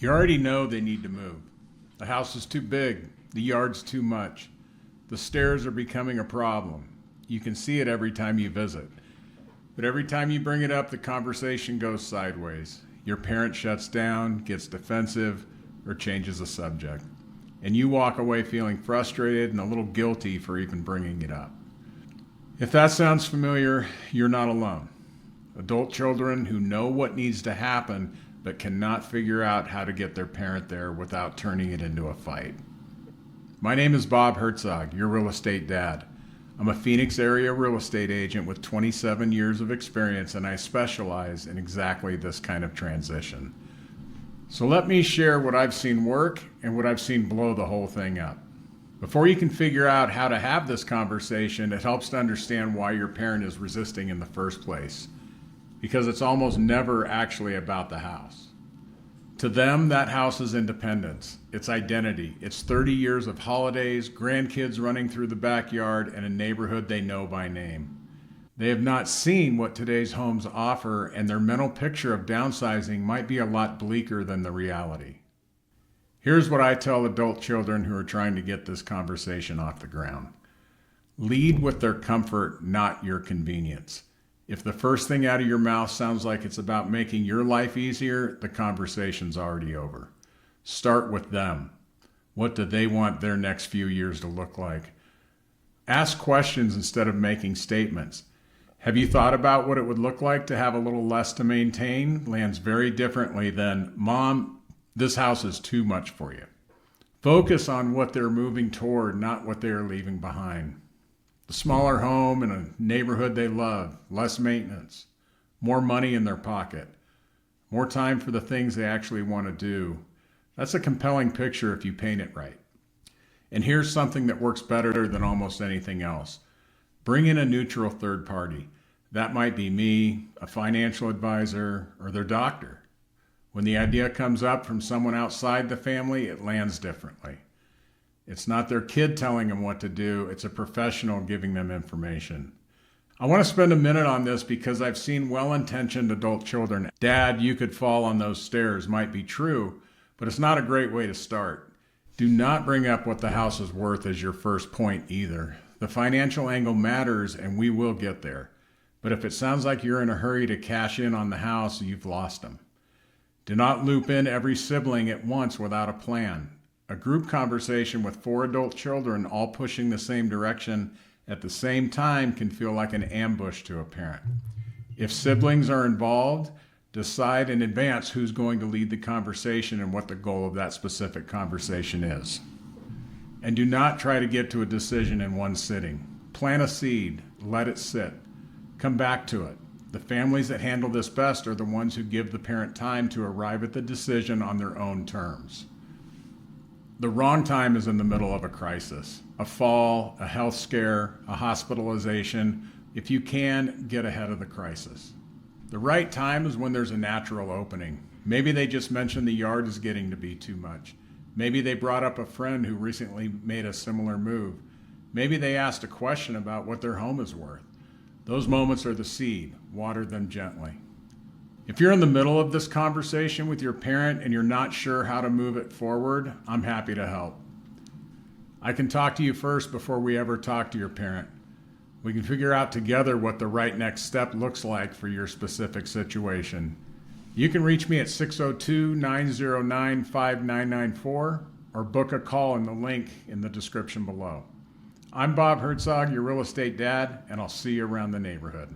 You already know they need to move. The house is too big. The yard's too much. The stairs are becoming a problem. You can see it every time you visit. But every time you bring it up, the conversation goes sideways. Your parent shuts down, gets defensive, or changes the subject. And you walk away feeling frustrated and a little guilty for even bringing it up. If that sounds familiar, you're not alone. Adult children who know what needs to happen but cannot figure out how to get their parent there without turning it into a fight. My name is Bob Hertzog, your real estate dad. I'm a Phoenix area real estate agent with 27 years of experience, and I specialize in exactly this kind of transition. So let me share what I've seen work and what I've seen blow the whole thing up. Before you can figure out how to have this conversation, it helps to understand why your parent is resisting in the first place, because it's almost never actually about the house. To them, that house is independence, it's identity, it's 30 years of holidays, grandkids running through the backyard, and a neighborhood they know by name. They have not seen what today's homes offer, and their mental picture of downsizing might be a lot bleaker than the reality. Here's what I tell adult children who are trying to get this conversation off the ground. Lead with their comfort, not your convenience. If the first thing out of your mouth sounds like it's about making your life easier, the conversation's already over. Start with them. What do they want their next few years to look like? Ask questions instead of making statements. Have you thought about what it would look like to have a little less to maintain? Lands very differently than, Mom, this house is too much for you. Focus on what they're moving toward, not what they are leaving behind. A smaller home in a neighborhood they love, less maintenance, more money in their pocket, more time for the things they actually want to do. That's a compelling picture if you paint it right. And here's something that works better than almost anything else. Bring in a neutral third party. That might be me, a financial advisor, or their doctor. When the idea comes up from someone outside the family, it lands differently. It's not their kid telling them what to do, it's a professional giving them information. I want to spend a minute on this because I've seen well-intentioned adult children. Dad, you could fall on those stairs might be true, but it's not a great way to start. Do not bring up what the house is worth as your first point either. The financial angle matters and we will get there. But if it sounds like you're in a hurry to cash in on the house, you've lost them. Do not loop in every sibling at once without a plan. A group conversation with 4 adult children all pushing the same direction at the same time can feel like an ambush to a parent. If siblings are involved, decide in advance who's going to lead the conversation and what the goal of that specific conversation is. And do not try to get to a decision in one sitting. Plant a seed, let it sit, come back to it. The families that handle this best are the ones who give the parent time to arrive at the decision on their own terms. The wrong time is in the middle of a crisis, a fall, a health scare, a hospitalization. If you can, get ahead of the crisis. The right time is when there's a natural opening. Maybe they just mentioned the yard is getting to be too much. Maybe they brought up a friend who recently made a similar move. Maybe they asked a question about what their home is worth. Those moments are the seed. Water them gently. If you're in the middle of this conversation with your parent and you're not sure how to move it forward, I'm happy to help. I can talk to you first before we ever talk to your parent. We can figure out together what the right next step looks like for your specific situation. You can reach me at 602-909-5994 or book a call in the link in the description below. I'm Bob Hertzog, your real estate dad, and I'll see you around the neighborhood.